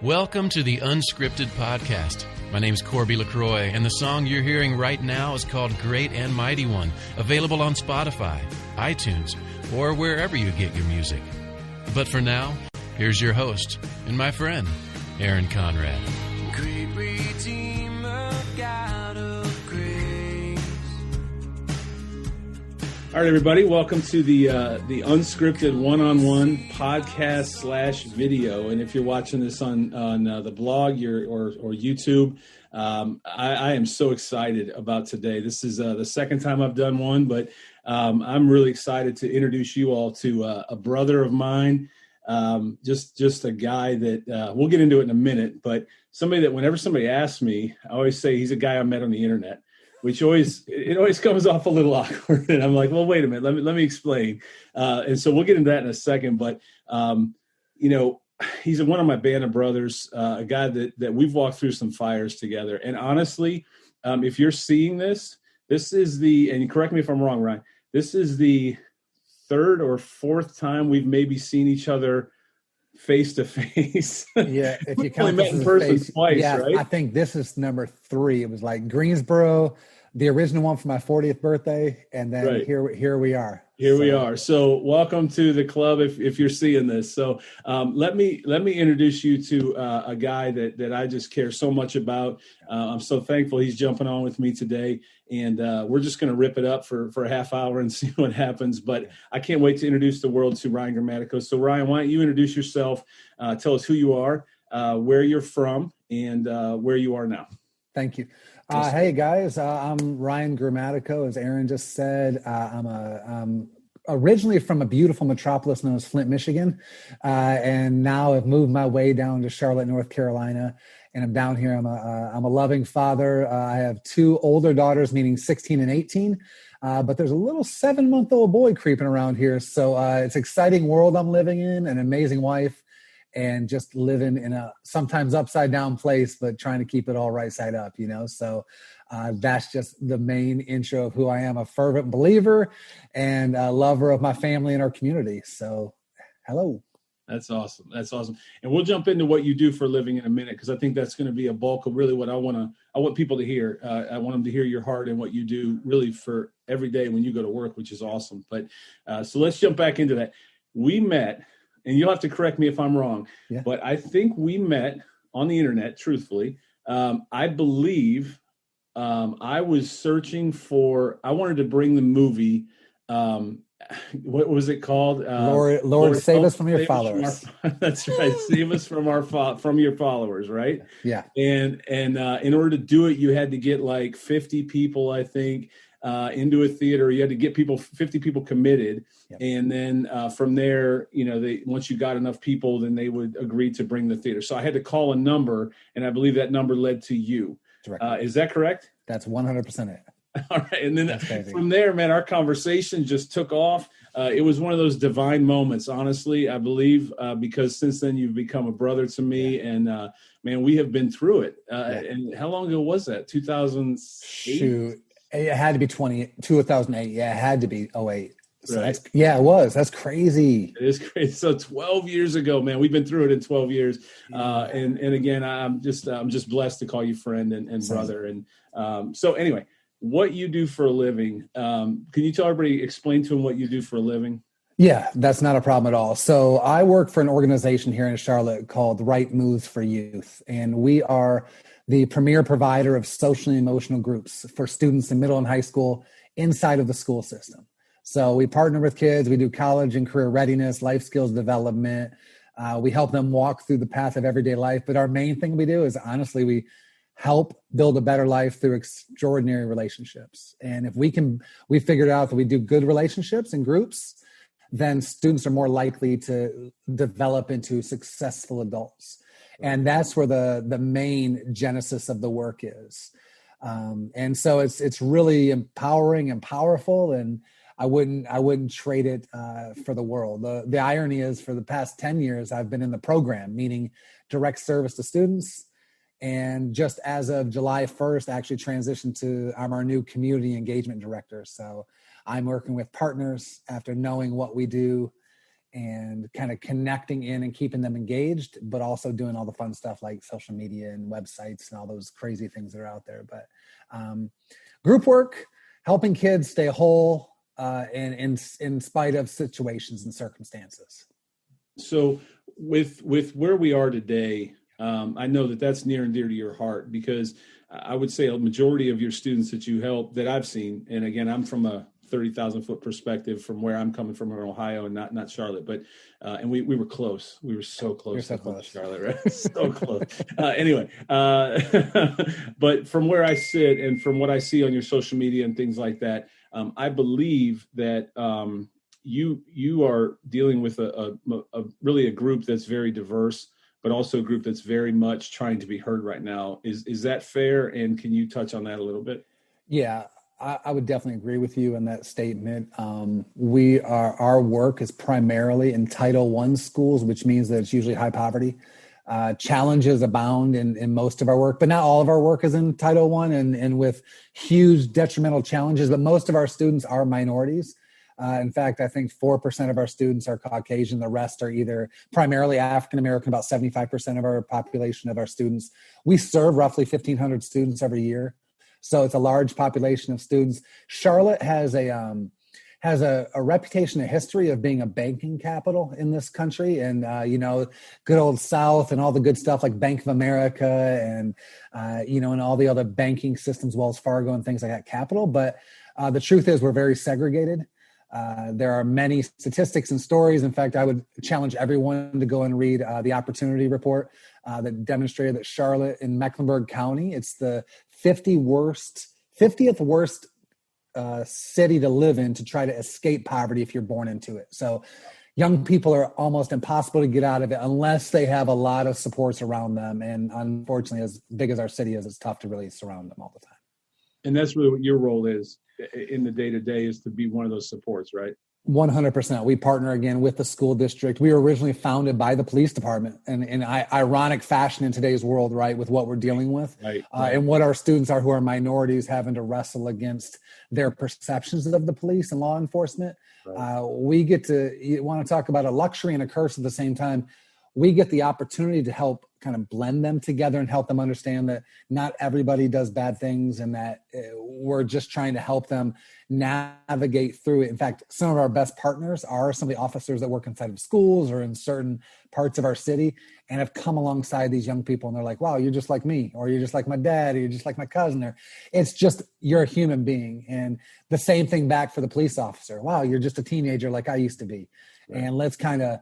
Welcome to the Unscripted podcast. My name's Corby LaCroix, and the song you're hearing right now is called Great and Mighty One, available on Spotify, iTunes, or wherever you get your music. But for now, here's your host and my friend, Aaron Conrad. Great Redeemer, God of grace. All right, everybody, welcome to the Unscripted one-on-one podcast / video. And if you're watching this on the blog or YouTube, I am so excited about today. This is the second time I've done one, but I'm really excited to introduce you all to a brother of mine, just a guy that we'll get into it in a minute, but somebody that whenever somebody asks me, I always say he's a guy I met on the internet. Which always comes off a little awkward, and I'm like, well, wait a minute, let me explain. And so we'll get into that in a second. But he's one of my band of brothers, a guy that we've walked through some fires together. And honestly, if you're seeing this is and correct me if I'm wrong, Ryan, this is the third or fourth time we've maybe seen each other face to face. Yeah, if you count met in person twice, yeah, right? I think this is number 3. It was like Greensboro, the original one for my 40th birthday, and then right. here we are. We are. So welcome to the club if you're seeing this. So let me introduce you to a guy that I just care so much about. I'm so thankful he's jumping on with me today. And we're just going to rip it up for a half hour and see what happens. But I can't wait to introduce the world to Ryan Grammatico. So Ryan, why don't you introduce yourself? Tell us who you are, where you're from, and where you are now. Thank you. Hey guys, I'm Ryan Grammatico, as Aaron just said. I'm originally from a beautiful metropolis known as Flint, Michigan, and now I've moved my way down to Charlotte, North Carolina, and I'm down here. I'm a loving father. I have 2 older daughters, meaning 16 and 18, but there's a little 7-month-old boy creeping around here, so it's an exciting world I'm living in, an amazing wife, and just living in a sometimes upside down place, but trying to keep it all right side up, So that's just the main intro of who I am, a fervent believer and a lover of my family and our community. So hello. That's awesome. And we'll jump into what you do for a living in a minute, because I think that's going to be a bulk of really what I want people to hear. I want them to hear your heart and what you do really for every day when you go to work, which is awesome. But so let's jump back into that. We met, and you'll have to correct me if I'm wrong, but I think we met on the internet, truthfully. I believe I was searching I wanted to bring the movie, what was it called? Lord, save us from your followers. That's right. Save us from your followers, right? Yeah. And in order to do it, you had to get like 50 people, I think, into a theater. You had to get 50 people committed. Yep. And then from there, once you got enough people, then they would agree to bring the theater. So I had to call a number, and I believe that number led to you. Is that correct? That's 100% it. All right. And then from there, man, our conversation just took off. It was one of those divine moments, honestly, I believe, because since then you've become a brother to me. And man, we have been through it. And how long ago was that? 2008? Shoot. It had to be 2008. Yeah, it had to be 08. So right. It was. That's crazy. It is crazy. So 12 years ago, man, we've been through it in 12 years. And again, I'm just blessed to call you friend and brother. And so anyway, what you do for a living, can you tell everybody, explain to them what you do for a living? Yeah, that's not a problem at all. So I work for an organization here in Charlotte called Right Moves for Youth. And we are the premier provider of social and emotional groups for students in middle and high school inside of the school system. So we partner with kids. We do college and career readiness, life skills development. We help them walk through the path of everyday life. But our main thing we do is, honestly, we help build a better life through extraordinary relationships. And if we figured out that we do good relationships in groups, then students are more likely to develop into successful adults. And that's where the main genesis of the work is. And so it's really empowering and powerful, and I wouldn't trade it for the world. The irony is, for the past 10 years, I've been in the program, meaning direct service to students. And just as of July 1st, I actually transitioned to, I'm our new community engagement director. So I'm working with partners after knowing what we do and kind of connecting in and keeping them engaged, but also doing all the fun stuff like social media and websites and all those crazy things that are out there. But group work, helping kids stay whole in spite of situations and circumstances. So with where we are today, I know that that's near and dear to your heart, because I would say a majority of your students that you help that I've seen, and again, I'm from a 30,000 foot perspective from where I'm coming from in Ohio and not Charlotte, but and we were close. We were so close to Charlotte, right? So close. Anyway, but from where I sit and from what I see on your social media and things like that, I believe that you are dealing with a really a group that's very diverse, but also a group that's very much trying to be heard right now. Is that fair? And can you touch on that a little bit? Yeah, I would definitely agree with you in that statement. Our work is primarily in Title I schools, which means that it's usually high poverty. Challenges abound in most of our work, but not all of our work is in Title I and with huge detrimental challenges, but most of our students are minorities. In fact, I think 4% of our students are Caucasian. The rest are either primarily African-American, about 75% of our population of our students. We serve roughly 1,500 students every year. So it's a large population of students. Charlotte has a reputation, a history of being a banking capital in this country, and good old South and all the good stuff like Bank of America and and all the other banking systems, Wells Fargo and things like that, capital. But the truth is, we're very segregated. There are many statistics and stories. In fact, I would challenge everyone to go and read the Opportunity Report that demonstrated that Charlotte in Mecklenburg County, it's the 50th worst city to live in to try to escape poverty if you're born into it. So young people are almost impossible to get out of it unless they have a lot of supports around them. And unfortunately, as big as our city is, it's tough to really surround them all the time. And that's really what your role is in the day-to-day, is to be one of those supports, right? 100%. We partner again with the school district. We were originally founded by the police department, and in ironic fashion in today's world, right, with what we're dealing with, right. And what our students are who are minorities having to wrestle against their perceptions of the police and law enforcement. Right. We get to, you want to talk about a luxury and a curse at the same time. We get the opportunity to help kind of blend them together and help them understand that not everybody does bad things, and that we're just trying to help them navigate through it. In fact, some of our best partners are some of the officers that work inside of schools or in certain parts of our city and have come alongside these young people, and they're like, wow, you're just like me, or you're just like my dad, or you're just like my cousin, or it's just, you're a human being. And the same thing back for the police officer. Wow, you're just a teenager like I used to be. Right. And let's kind of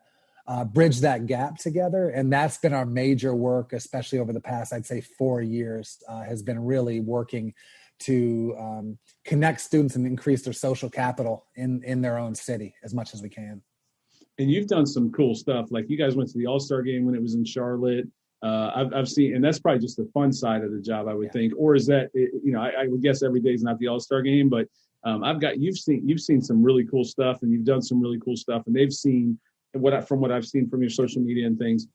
bridge that gap together. And that's been our major work, especially over the past, I'd say 4 years, has been really working to connect students and increase their social capital in their own city as much as we can. And you've done some cool stuff. Like you guys went to the All-Star game when it was in Charlotte. I've seen, and that's probably just the fun side of the job, I would think. Or is that, I would guess every day is not the All-Star game, but you've seen some really cool stuff, and you've done some really cool stuff, and they've seen from what I've seen from your social media and things,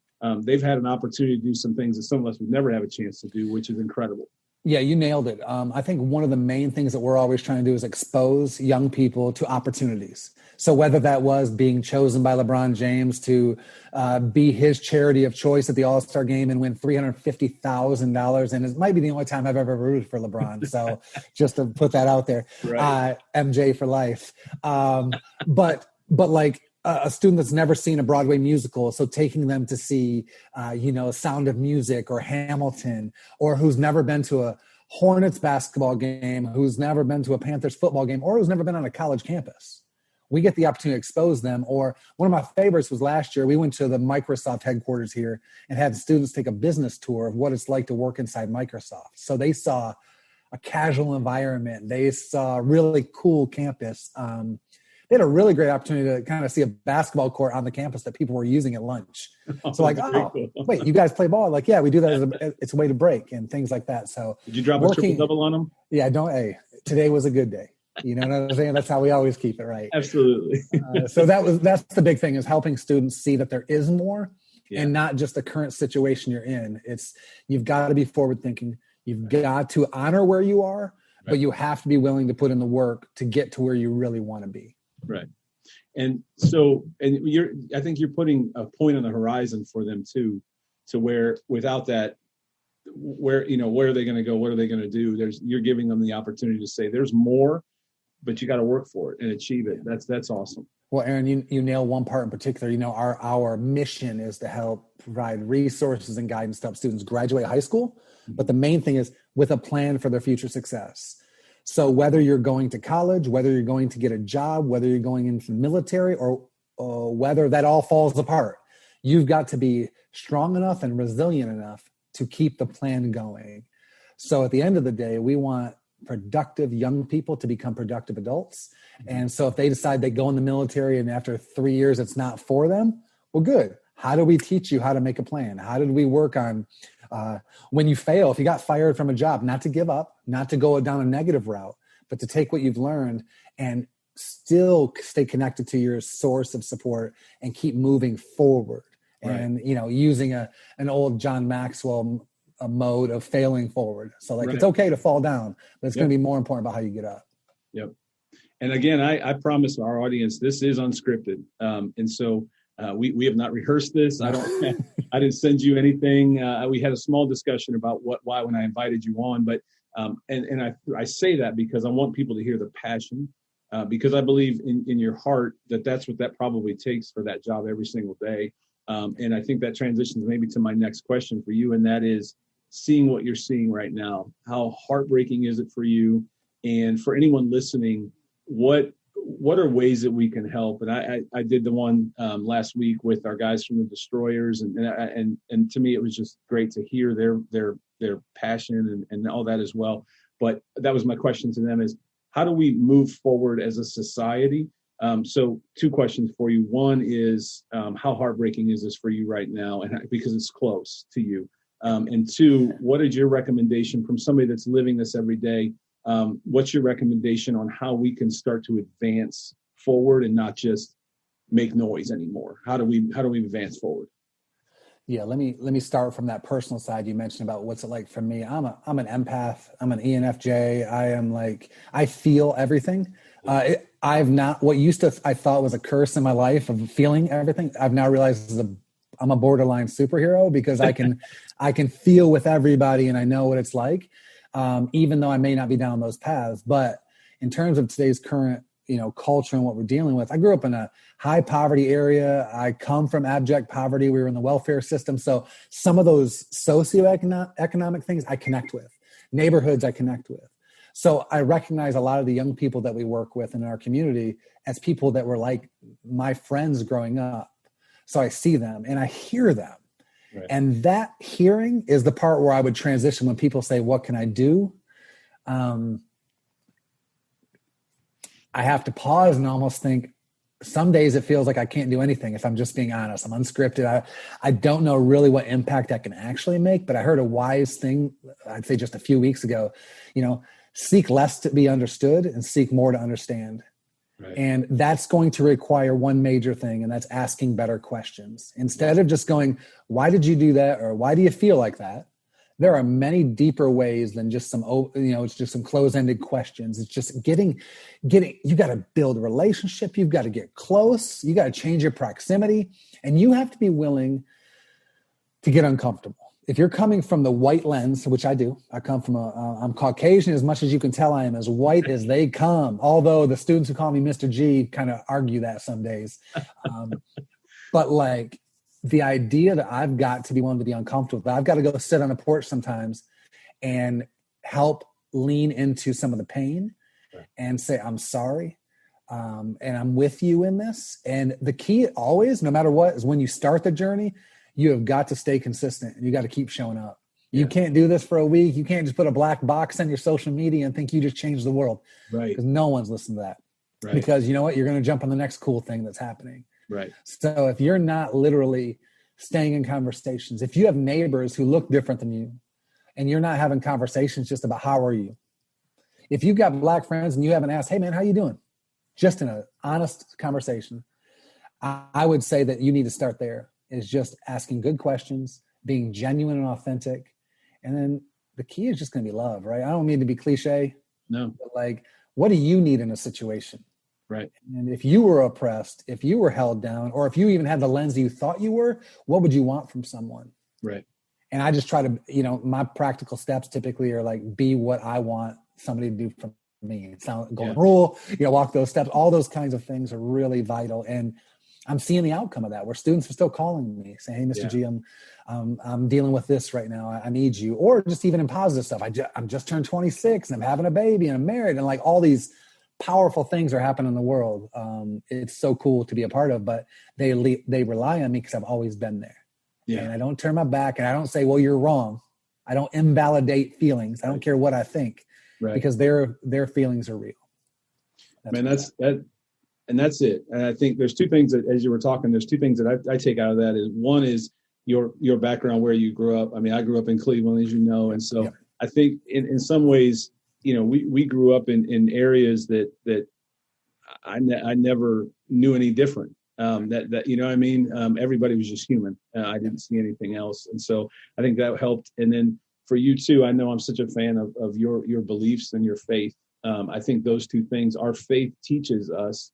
they've had an opportunity to do some things that some of us would never have a chance to do, which is incredible. Yeah, you nailed it. I think one of the main things that we're always trying to do is expose young people to opportunities. So whether that was being chosen by LeBron James to be his charity of choice at the All-Star game and win $350,000, and it might be the only time I've ever rooted for LeBron. So just to put that out there, right. MJ for life. But like, a student that's never seen a Broadway musical, so taking them to see, Sound of Music or Hamilton, or who's never been to a Hornets basketball game, who's never been to a Panthers football game, or who's never been on a college campus. We get the opportunity to expose them. Or one of my favorites was last year, we went to the Microsoft headquarters here and had students take a business tour of what it's like to work inside Microsoft. So they saw a casual environment. They saw a really cool campus. They had a really great opportunity to kind of see a basketball court on the campus that people were using at lunch. So like, cool. Wait, you guys play ball? Like, yeah, we do that it's a way to break and things like that. So did you drop a triple-double on them? Yeah, hey, today was a good day. You know what I'm saying? That's how we always keep it, right? Absolutely. So that's the big thing, is helping students see that there is more, and not just the current situation you're in. You've got to be forward thinking. You've got to honor where you are, but you have to be willing to put in the work to get to where you really want to be. Right. And I think you're putting a point on the horizon for them too, to where without that, where are they going to go? What are they going to do? You're giving them the opportunity to say there's more, but you got to work for it and achieve it. That's awesome. Well, Aaron, you nail one part in particular. Our mission is to help provide resources and guidance to help students graduate high school. But the main thing is with a plan for their future success. So whether you're going to college, whether you're going to get a job, whether you're going into the military, or whether that all falls apart, you've got to be strong enough and resilient enough to keep the plan going. So at the end of the day, we want productive young people to become productive adults. And so if they decide they go in the military and after 3 years it's not for them, well, good. How do we teach you how to make a plan? How did we work on when you fail, if you got fired from a job, not to give up, not to go down a negative route, but to take what you've learned and still stay connected to your source of support and keep moving forward. Right. And, using an old John Maxwell a mode of failing forward. So It's okay to fall down, but it's going to be more important about how you get up. Yep. And again, I promise our audience, this is unscripted. And so we have not rehearsed this. I didn't send you anything. We had a small discussion about why when I invited you on, but I say that because I want people to hear the passion, because I believe in your heart that's what that probably takes for that job every single day. And I think that transitions maybe to my next question for you, and that is seeing what you're seeing right now. How heartbreaking is it for you? And for anyone listening, what are ways that we can help? And I did the one last week with our guys from the Destroyers, and to me it was just great to hear their passion and all that as well. But that was my question to them: is how do we move forward as a society? So 2 questions for you. One is how heartbreaking is this for you right now, and because it's close to you. And 2, what is your recommendation from somebody that's living this every day? What's your recommendation on how we can start to advance forward and not just make noise anymore? How do we advance forward? Yeah, let me start from that personal side you mentioned about what's it like for me. I'm an empath. I'm an ENFJ. I feel everything. I've not what I thought was a curse in my life of feeling everything. I've now realized I'm a borderline superhero because I can feel with everybody and I know what it's like. Even though I may not be down those paths. But in terms of today's current, culture and what we're dealing with, I grew up in a high poverty area. I come from abject poverty. We were in the welfare system. So some of those socioeconomic things I connect with, neighborhoods I connect with. So I recognize a lot of the young people that we work with in our community as people that were like my friends growing up. So I see them and I hear them. Right. And that hearing is the part where I would transition when people say, what can I do? I have to pause and almost think, some days it feels like I can't do anything if I'm just being honest. I'm unscripted. I don't know really what impact I can actually make, but I heard a wise thing, I'd say just a few weeks ago, seek less to be understood and seek more to understand. Right. And that's going to require one major thing, and that's asking better questions. Instead of just going, why did you do that? Or why do you feel like that? There are many deeper ways than just it's just some closed-ended questions. It's just getting, you got to build a relationship. You've got to get close. You got to change your proximity, and you have to be willing to get uncomfortable. If you're coming from the white lens, which I do, I come from I'm Caucasian. As much as you can tell, I am as white as they come. Although the students who call me Mr. G kind of argue that some days. But the idea that I've got to be willing to be uncomfortable, I've got to go sit on a porch sometimes and help lean into some of the pain and say, I'm sorry. And I'm with you in this. And the key always, no matter what, is when you start the journey, you have got to stay consistent and you got to keep showing up. You can't do this for a week. You can't just put a black box on your social media and think you just changed the world. Right. Because no one's listening to that. Right. Because you know what? You're going to jump on the next cool thing that's happening. Right. So if you're not literally staying in conversations, if you have neighbors who look different than you and you're not having conversations just about how are you, if you've got black friends and you haven't asked, hey man, how you doing? Just in an honest conversation, I would say that you need to start there, is just asking good questions, being genuine and authentic. And then the key is just going to be love, right? I don't mean to be cliche. No. But what do you need in a situation? Right. And if you were oppressed, if you were held down, or if you even had the lens you thought you were, what would you want from someone? Right. And I just try to, my practical steps typically are like, be what I want somebody to do for me. It's not golden rule, walk those steps. All those kinds of things are really vital. And I'm seeing the outcome of that, where students are still calling me saying, hey, Mr. G, I'm dealing with this right now. I need you. Or just even in positive stuff. I'm just turned 26 and I'm having a baby and I'm married, and like all these powerful things are happening in the world. It's so cool to be a part of, but they rely on me because I've always been there. Yeah. And I don't turn my back, and I don't say, well, you're wrong. I don't invalidate feelings. I don't care what I think, because their feelings are real. That's it. And I think there's two things that, as you were talking, there's two things that I take out of that. Is one is your background, where you grew up. I mean, I grew up in Cleveland, as you know. And so I think in some ways, we grew up in areas that I never knew any different. Everybody was just human. I didn't see anything else. And so I think that helped. And then for you too, I know I'm such a fan of your beliefs and your faith. I think those two things, our faith teaches us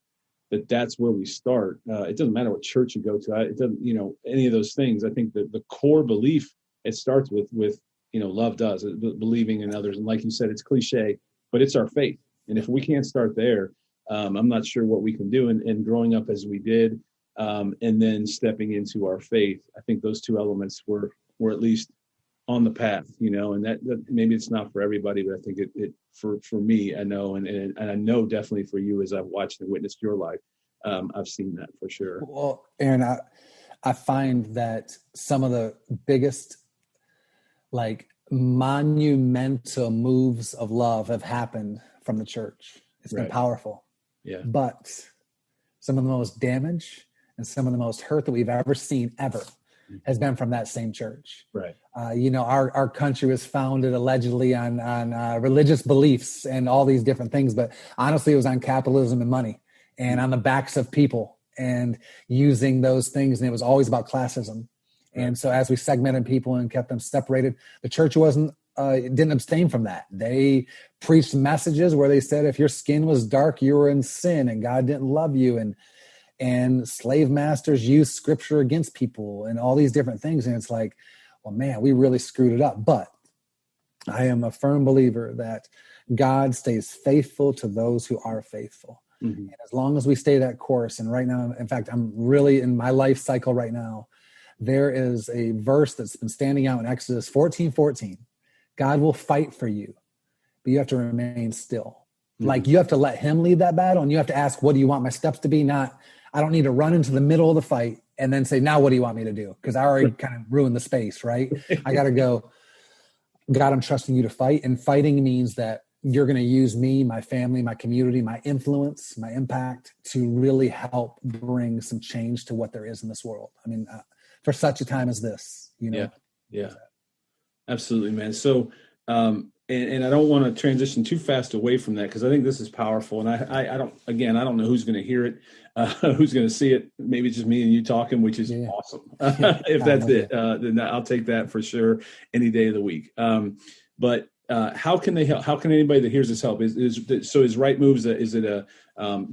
that's where we start. It doesn't matter what church you go to. It doesn't, any of those things. I think that the core belief, it starts with love does, believing in others. And like you said, it's cliche, but it's our faith. And if we can't start there, I'm not sure what we can do. And growing up as we did, and then stepping into our faith, I think those two elements were at least on the path, and that maybe it's not for everybody, but I think it for me, I know, and I know definitely for you, as I've watched and witnessed your life, I've seen that for sure. Well, Aaron, I find that some of the biggest, like, monumental moves of love have happened from the church. It's been powerful. Yeah. But some of the most damage and some of the most hurt that we've ever seen ever has been from that same church. Right. Our country was founded allegedly on religious beliefs and all these different things, but honestly, it was on capitalism and money and on the backs of people and using those things. And it was always about classism. And so as we segmented people and kept them separated, the church didn't abstain from that. They preached messages where they said, if your skin was dark, you were in sin and God didn't love you. And slave masters used scripture against people and all these different things. And it's like, well, man, we really screwed it up. But I am a firm believer that God stays faithful to those who are faithful. Mm-hmm. And as long as we stay that course, and right now, in fact, I'm really in my life cycle right now, there is a verse that's been standing out in Exodus 14:14. God will fight for you, but you have to remain still. Mm-hmm. Like, you have to let him lead that battle, and you have to ask, what do you want my steps to be? Not, I don't need to run into the middle of the fight and then say, now what do you want me to do? Because I already kind of ruined the space, right? I got to go, God, I'm trusting you to fight. And fighting means that you're going to use me, my family, my community, my influence, my impact to really help bring some change to what there is in this world. I mean, for such a time as this, Yeah. Absolutely, man. So, and I don't want to transition too fast away from that, because I think this is powerful. And I don't know who's going to hear it, who's going to see it. Maybe it's just me and you talking, which is awesome. If that's it, then I'll take that for sure any day of the week. But how can they help? How can anybody that hears this help? Is Right Moves? Do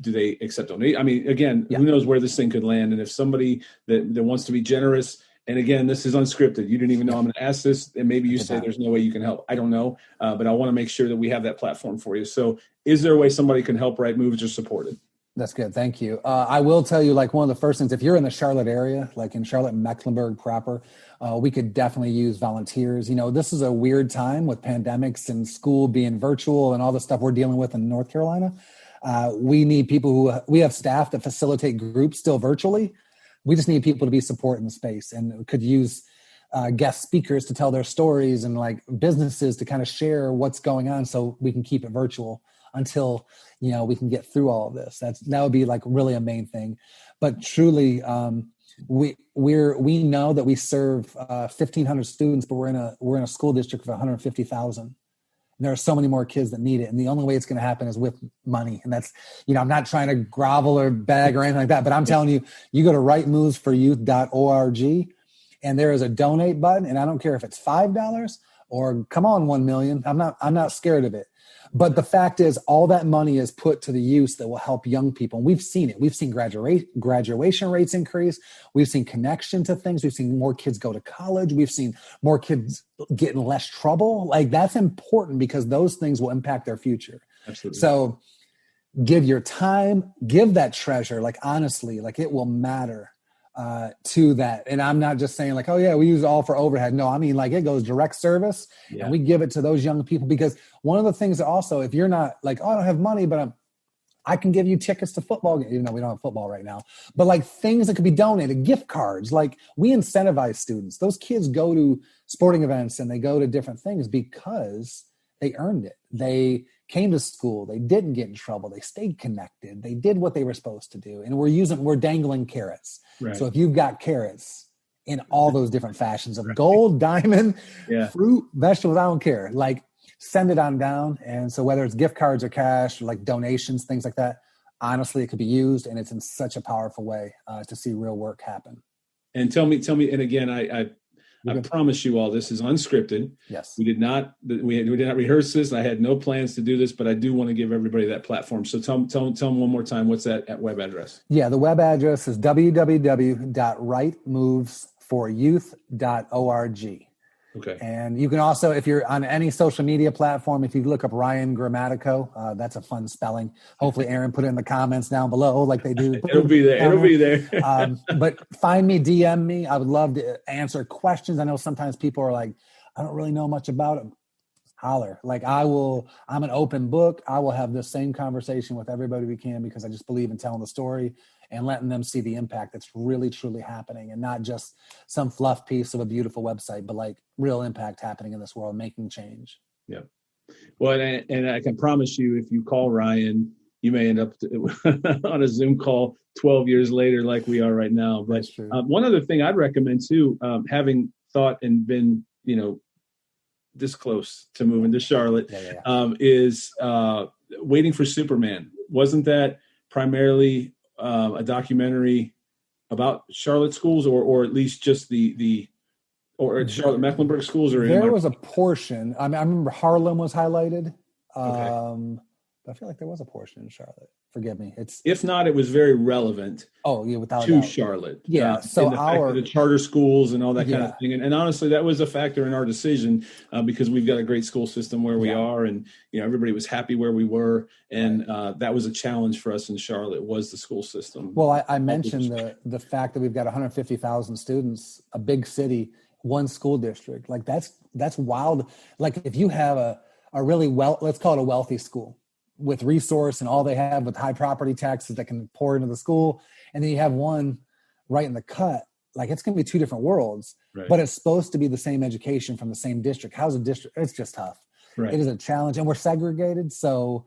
they accept donate? I mean, again, who knows where this thing could land? And if somebody that wants to be generous. And again, this is unscripted. You didn't even know I'm going to ask this, and maybe you say there's no way you can help. I don't know, but I want to make sure that we have that platform for you. So is there a way somebody can help Right Moves or support it? That's good. Thank you. I will tell you, like, one of the first things, if you're in the Charlotte area, like in Charlotte, Mecklenburg proper, we could definitely use volunteers. This is a weird time with pandemics and school being virtual and all the stuff we're dealing with in North Carolina. We need people we have staff that facilitate groups still virtually. We just need people to be support in the space, and could use guest speakers to tell their stories, and like businesses to kind of share what's going on, so we can keep it virtual until, we can get through all of this. That would be like really a main thing. But truly, we know that we serve 1,500 students, but we're in a school district of 150,000. There are so many more kids that need it. And the only way it's going to happen is with money. And that's, I'm not trying to grovel or beg or anything like that, but I'm telling you, you go to rightmovesforyouth.org and there is a donate button. And I don't care if it's $5 or come on, 1 million. I'm not scared of it, But the fact is, all that money is put to the use that will help young people. And we've seen it. We've seen graduation rates increase. We've seen connection to things. We've seen more kids go to college. We've seen more kids get in less trouble. Like, that's important because those things will impact their future. Absolutely. So give your time, give that treasure. Like, honestly, like, it will matter to that. And I'm not just saying like, oh yeah, we use it all for overhead. No, I mean, like, it goes direct service and we give it to those young people, because one of the things that also, if you're not like, oh, I don't have money, but I can give you tickets to football games, even though we don't have football right now, but like things that could be donated, gift cards. Like, we incentivize students. Those kids go to sporting events and they go to different things because they earned it. They came to school. They didn't get in trouble. They stayed connected. They did what they were supposed to do. And we're dangling carrots. Right. So if you've got carrots in all those different fashions of gold, diamond, fruit, vegetables, I don't care. Like, send it on down. And so whether it's gift cards or cash, or like donations, things like that, honestly, it could be used, and it's in such a powerful way to see real work happen. And tell me, and again, I promise you all, this is unscripted. Yes. We did not rehearse this. I had no plans to do this, but I do want to give everybody that platform. So tell them one more time, what's that web address? Yeah, the web address is www.rightmovesforyouth.org. Okay. And you can also, if you're on any social media platform, if you look up Ryan Grammatico, that's a fun spelling. Hopefully Aaron put it in the comments down below like they do. It'll be there. But find me, DM me. I would love to answer questions. I know sometimes people are like, I don't really know much about it. Holler. Like, I'm an open book. I will have the same conversation with everybody we can, because I just believe in telling the story and letting them see the impact that's really, truly happening, and not just some fluff piece of a beautiful website, but like real impact happening in this world, making change. Yeah. Well, and I can promise you, if you call Ryan, you may end up on a Zoom call 12 years later, like we are right now. But one other thing I'd recommend too, having thought and been, this close to moving to Charlotte, is Waiting for Superman. Wasn't that primarily a documentary about Charlotte schools, or at least just the Charlotte Mecklenburg schools? Or there was a portion. I mean, I remember Harlem was highlighted. Okay. I feel like there was a portion in Charlotte. Forgive me. If not, it was very relevant. Oh yeah, without to doubt. Charlotte. Yeah. So the charter schools and all that kind of thing, and honestly, that was a factor in our decision because we've got a great school system where we are, and everybody was happy where we were, and that was a challenge for us in Charlotte, was the school system. Well, I mentioned the fact that we've got 150,000 students, a big city, one school district. Like, that's wild. Like, if you have a really let's call it a wealthy school with resource and all they have with high property taxes that can pour into the school, and then you have one right in the cut, like, it's going to be two different worlds, but it's supposed to be the same education from the same district. How's a district? It's just tough. Right. It is a challenge, and we're segregated. So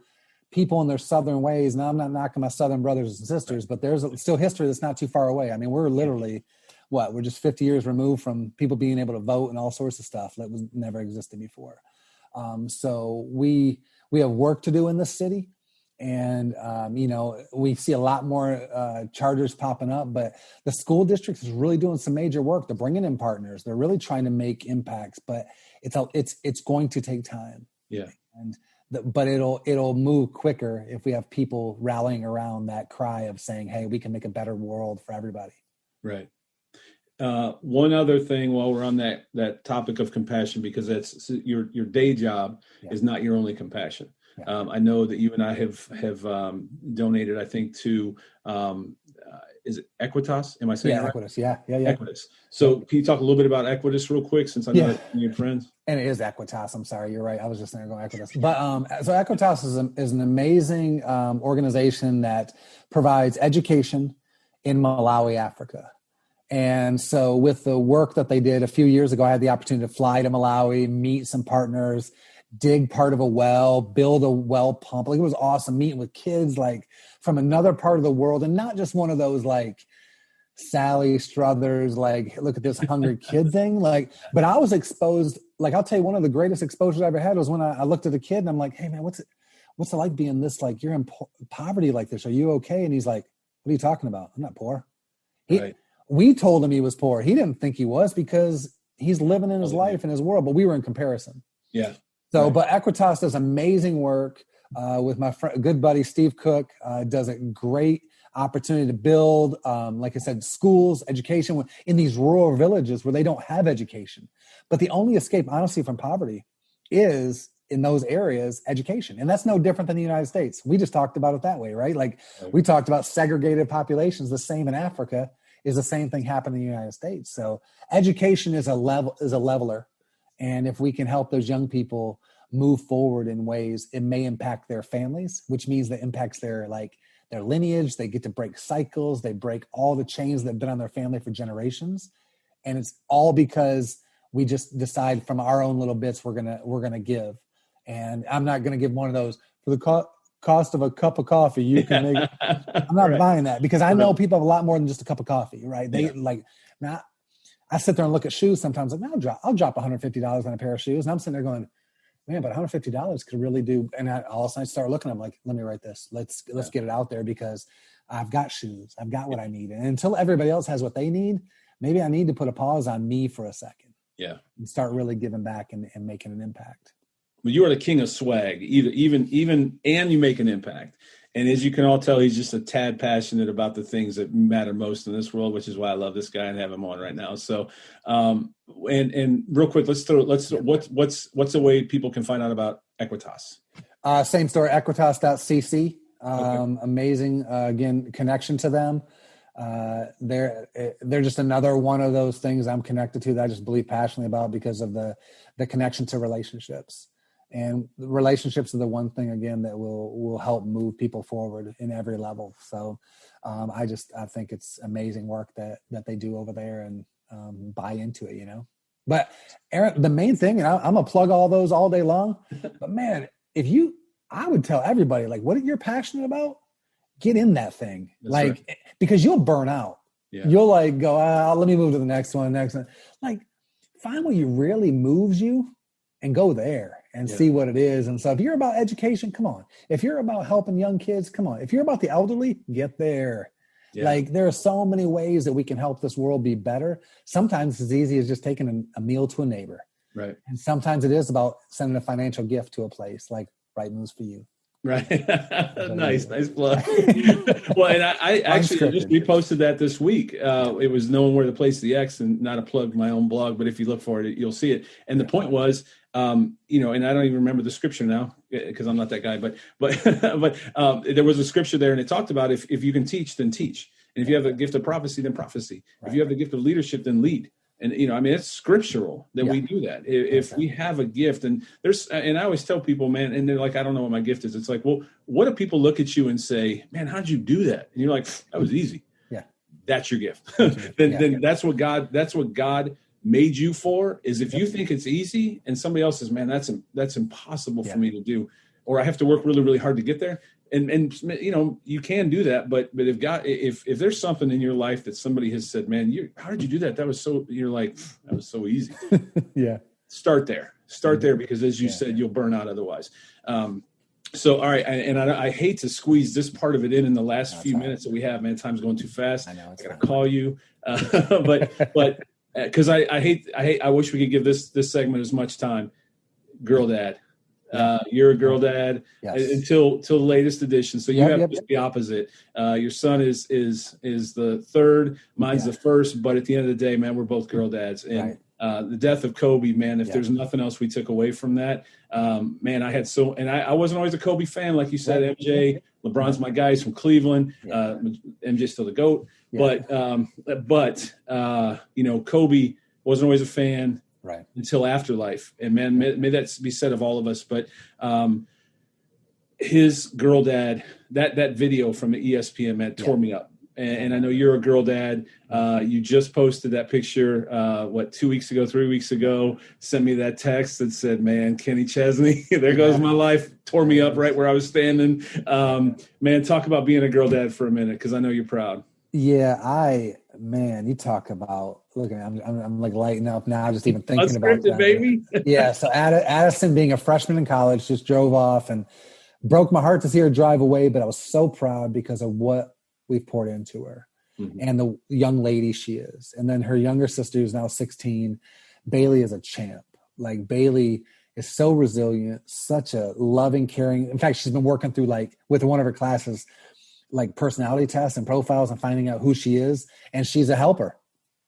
people in their Southern ways, now I'm not knocking my Southern brothers and sisters, but there's still history that's not too far away. I mean, we're literally, we're just 50 years removed from people being able to vote and all sorts of stuff that was never existed before. So we have work to do in this city, and we see a lot more charters popping up, but the school district is really doing some major work. They're bringing in partners. They're really trying to make impacts, but it's going to take time. Yeah, but it'll move quicker if we have people rallying around that cry of saying, "Hey, we can make a better world for everybody." Right. One other thing while we're on that topic of compassion, because that's your day job is not your only compassion. Yeah. I know that you and I have donated, I think, to is it Equitas? Am I saying that right? Equitas, yeah. Equitas. So can you talk a little bit about Equitas real quick, since I know that you're friends? And it is Equitas. I'm sorry, you're right. I was just going to go Equitas. But so Equitas is an amazing organization that provides education in Malawi, Africa. And so with the work that they did a few years ago, I had the opportunity to fly to Malawi, meet some partners, dig part of a well, build a well pump. Like, it was awesome meeting with kids like from another part of the world, and not just one of those like Sally Struthers, like, look at this hungry kid thing. Like, but I was exposed. Like, I'll tell you, one of the greatest exposures I ever had was when I looked at a kid and I'm like, "Hey man, what's it like being this, like, you're in poverty like this? Are you okay?" And he's like, "What are you talking about? I'm not poor." We told him he was poor. He didn't think he was, because he's living in his life in his world, but we were in comparison. Yeah. So, but Equitas does amazing work with my good buddy, Steve Cook, does a great opportunity to build, like I said, schools, education in these rural villages where they don't have education. But the only escape, honestly, from poverty is in those areas, education. And that's no different than the United States. We just talked about it that way, right? Like we talked about segregated populations, the same in Africa is the same thing happening in the United States. So education is a leveler. And if we can help those young people move forward in ways, it may impact their families, which means that impacts their lineage. They get to break cycles. They break all the chains that have been on their family for generations. And it's all because we just decide from our own little bits we're gonna give. And I'm not gonna give one of those for the cost of a cup of coffee. You can make it. I'm not buying that because I know people have a lot more than just a cup of coffee, right? They now. I sit there and look at shoes sometimes. Like, I'll drop $150 on a pair of shoes, and I'm sitting there going, man, but $150 could really do. And all of a sudden I start looking, I'm like, let me write this. Let's get it out there because I've got shoes. I've got what I need. And until everybody else has what they need, maybe I need to put a pause on me for a second. Yeah. And start really giving back and making an impact. Well, you are the king of swag, even, and you make an impact. And as you can all tell, he's just a tad passionate about the things that matter most in this world, which is why I love this guy and have him on right now. So, and real quick, what's the way people can find out about Equitas? Same story, equitas.cc. Okay. Amazing, again, connection to them. They're just another one of those things I'm connected to that I just believe passionately about because of the connection to relationships. And relationships are the one thing, again, that will help move people forward in every level. So I think it's amazing work that they do over there and buy into it, But Aaron, the main thing, and I'm going to plug all those all day long, but man, I would tell everybody, like, what you're passionate about, get in that thing. That's right. Because you'll burn out. Yeah. You'll go, let me move to the next one. Like, find what really moves you and go there and see what it is. And so if you're about education, come on. If you're about helping young kids, come on. If you're about the elderly, get there. Yeah. There are so many ways that we can help this world be better. Sometimes it's as easy as just taking a meal to a neighbor. Right. And sometimes it is about sending a financial gift to a place like Right Moves for You. Right. Nice plug. Well, and I actually just reposted that this week. It was knowing where to place the X, and not a plug my own blog, but if you look for it, you'll see it. And the point was, and I don't even remember the scripture now because I'm not that guy, but there was a scripture there, and it talked about if you can teach, then teach. And if you have the gift of prophecy, then prophecy. Right. If you have the gift of leadership, then lead. And, it's scriptural that we do that. If we have a gift, and I always tell people, man, and they're like, I don't know what my gift is. It's like, well, what if people look at you and say, man, how'd you do that? And you're like, that was easy. Yeah. That's your gift. Then that's what God made you for, is if you think it's easy and somebody else says, man, that's impossible for me to do, or I have to work really, really hard to get there. And you can do that, but if there's something in your life that somebody has said, man, how did you do that? That was you're like, that was so easy. Yeah. Start there, because as you said, you'll burn out otherwise. So, all right. And I hate to squeeze this part of it in the last few minutes that we have, man. Time's going too fast. I know. I got to call you. But because I wish we could give this segment as much time. Girl dad. You're a girl dad until the latest edition. So you have the opposite. Your son is the third, mine's the first, but at the end of the day, man, we're both girl dads. And the death of Kobe, man, if there's nothing else we took away from that, man, I wasn't always a Kobe fan, like you said, MJ, LeBron's my guys from Cleveland, MJ's still the GOAT, but Kobe wasn't always a fan. Right. Until afterlife. And man, may that be said of all of us. But his girl dad, that video from the ESPN, man, tore me up. And I know you're a girl dad. You just posted that picture, 3 weeks ago, sent me that text that said, man, Kenny Chesney, there goes my life. Tore me up right where I was standing. Man, talk about being a girl dad for a minute, because I know you're proud. Yeah, you talk about, look, I'm like lighting up now, just even thinking about that. Baby. Yeah. So Addison, being a freshman in college, just drove off and broke my heart to see her drive away. But I was so proud because of what we've poured into her and the young lady she is. And then her younger sister, who's now 16, Bailey, is a champ. Like, Bailey is so resilient, such a loving, caring. In fact, she's been working through with one of her classes, personality tests and profiles and finding out who she is. And she's a helper.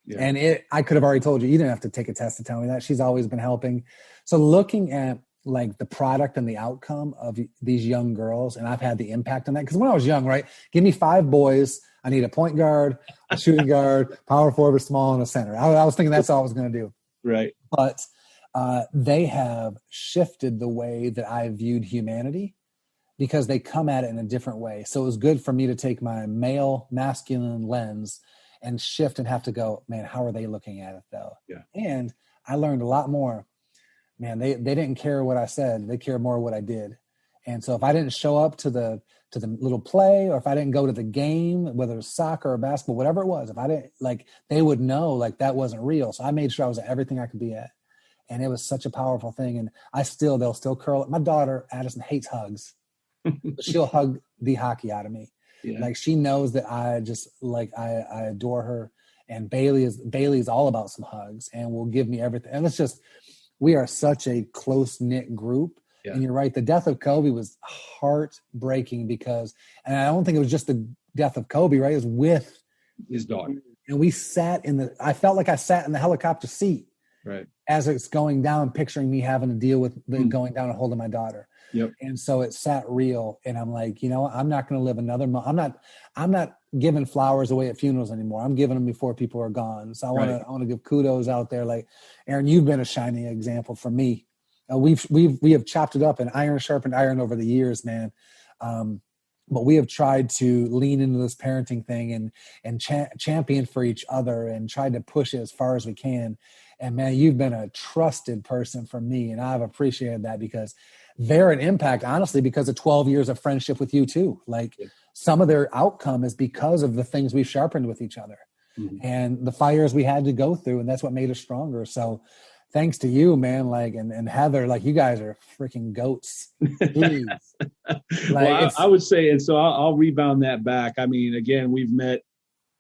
Yeah. And I could have already told you didn't have to take a test to tell me that. She's always been helping. So looking at the product and the outcome of these young girls, and I've had the impact on that. Because when I was young, right, give me 5 boys. I need a point guard, a shooting guard, power forward, a small, and a center. I was thinking that's all I was going to do. Right. But they have shifted the way that I viewed humanity because they come at it in a different way. So it was good for me to take my male, masculine lens and shift and have to go, man, how are they looking at it though? Yeah. And I learned a lot more. Man, they didn't care what I said. They cared more what I did. And so if I didn't show up to the little play, or if I didn't go to the game, whether it was soccer or basketball, whatever it was, if I didn't, they would know that wasn't real. So I made sure I was at everything I could be at. And it was such a powerful thing. And they'll still curl up. My daughter, Addison, hates hugs. She'll hug the hockey out of me. Yeah. She knows that I just I adore her. And Bailey is all about some hugs and will give me everything. And we are such a close-knit group. Yeah. And you're right. The death of Kobe was heartbreaking and I don't think it was just the death of Kobe, right? It was with his daughter. And we I felt like I sat in the helicopter seat. Right. As it's going down, picturing me having to deal with going down and holding my daughter. Yep. And so it sat real. And I'm like, I'm not going to live another month. I'm not giving flowers away at funerals anymore. I'm giving them before people are gone. So I want to give kudos out there. Aaron, you've been a shining example for me. We have chopped it up and iron sharpened iron over the years, man. But we have tried to lean into this parenting thing and champion for each other and tried to push it as far as we can. And man, you've been a trusted person for me. And I've appreciated that because they're an impact, honestly, because of 12 years of friendship with you too. Some of their outcome is because of the things we've sharpened with each other and the fires we had to go through. And that's what made us stronger. So thanks to you, man, and Heather, you guys are freaking goats. Please. Well, I would say, and so I'll rebound that back. I mean, again, we've met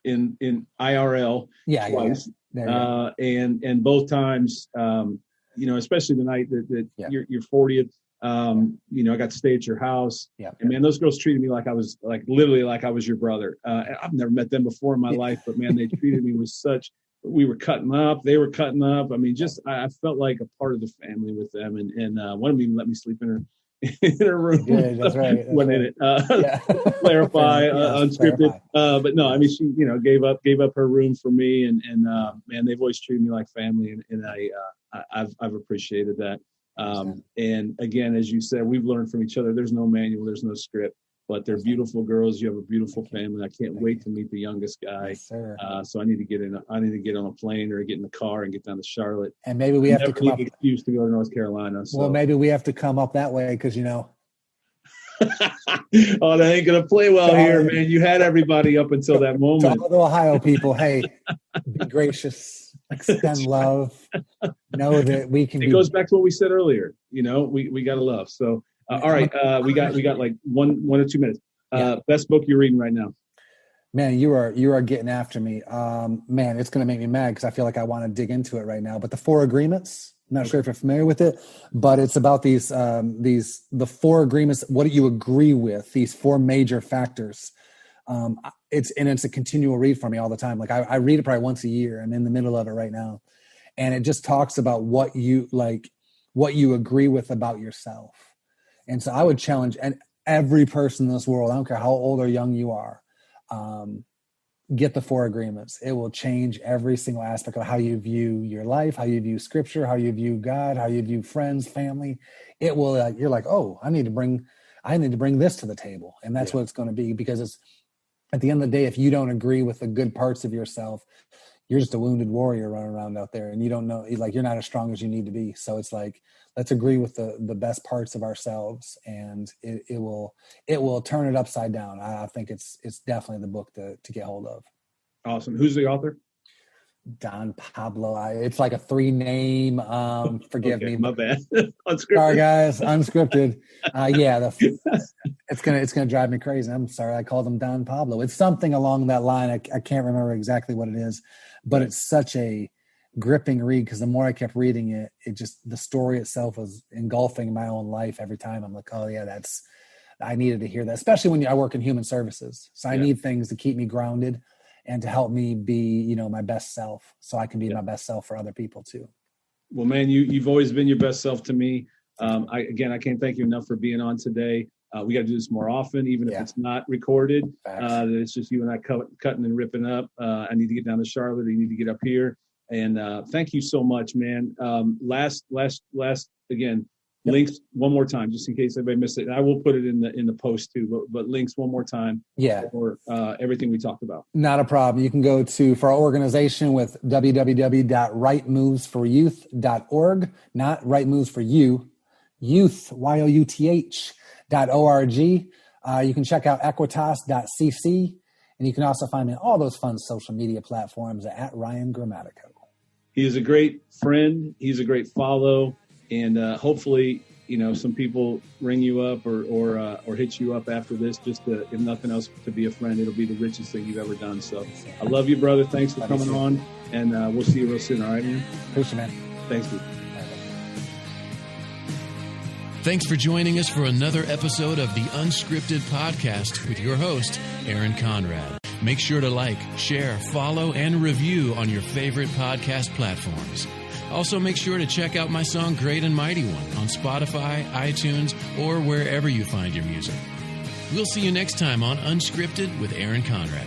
in IRL twice. Yeah. And both times, especially the night that your 40th, I got to stay at your house. Yeah. And man, those girls treated me like I was literally like I was your brother. I've never met them before in my life, but man, they treated me with we were cutting up. They were cutting up. I mean, I felt like a part of the family with them. And one of them even let me sleep in her room. Yeah, that's right. Clarify, unscripted. But no, I mean, she, gave up her room for me. And man, they've always treated me like family. And I've appreciated that. And again, as you said, we've learned from each other. There's no manual, there's no script. But they're beautiful girls. You have a beautiful family. I can't wait to meet the youngest guy. Yes, sir. So I need to get on a plane or get in the car and get down to Charlotte. And maybe we have to come up. Excuse to go to North Carolina. So. Well, maybe we have to come up that way because Oh, that ain't gonna play well here, man. You had everybody up until that moment. To all the Ohio people, hey, be gracious, extend love, know that we can. It goes back to what we said earlier. We gotta love. So. All right, we got like one or 2 minutes. Best book you're reading right now? Man, you are getting after me. Man, it's going to make me mad because I feel like I want to dig into it right now. But the 4 agreements, I'm not sure if you're familiar with it, but it's about the 4 agreements. What do you agree with? These 4 major factors. It's a continual read for me all the time. I read it probably once a year. I'm in the middle of it right now, and it just talks about what you agree with about yourself. And so I would challenge every person in this world, I don't care how old or young you are, get the 4 agreements. It will change every single aspect of how you view your life, how you view scripture, how you view God, how you view friends, family. It will, you're like, oh, I need to bring this to the table. And that's what it's going to be, because it's at the end of the day, if you don't agree with the good parts of yourself, you're just a wounded warrior running around out there, and you don't know, you're not as strong as you need to be. So it's let's agree with the best parts of ourselves, and it will turn it upside down. I think it's definitely the book to get hold of. Awesome. Who's the author? Don Pablo. It's like a 3-name. Forgive me. My bad. Unscripted. Sorry, guys. Unscripted. It's gonna drive me crazy. I'm sorry. I called him Don Pablo. It's something along that line. I can't remember exactly what it is, but it's such a gripping read, because the more I kept reading it, the story itself was engulfing my own life every time. I'm like, oh yeah, I needed to hear that, especially when I work in human services. So I need things to keep me grounded and to help me be, my best self, so I can be my best self for other people too. Well, man, you've always been your best self to me. I can't thank you enough for being on today. We got to do this more often, even if it's not recorded. It's just you and I cutting and ripping up. I need to get down to Charlotte. You need to get up here. And thank you so much, man. Last again, links one more time, just in case anybody missed it. And I will put it in the post too, but links one more time for everything we talked about. Not a problem. You can go for our organization with www.rightmovesforyouth.org, not Right Moves for You, youth, youth.org. You can check out equitas.cc, and you can also find me on all those fun social media platforms at Ryan Grammatico. He is a great friend. He's a great follow. And hopefully, some people ring you up or hit you up after this, just to, if nothing else, to be a friend. It'll be the richest thing you've ever done. So I love you, brother. Thanks for coming on. And we'll see you real soon. All right, man? Appreciate it, man. Thanks, dude. Thanks for joining us for another episode of the Unscripted Podcast with your host, Aaron Conrad. Make sure to like, share, follow, and review on your favorite podcast platforms. Also, make sure to check out my song Great and Mighty One on Spotify, iTunes, or wherever you find your music. We'll see you next time on Unscripted with Aaron Conrad.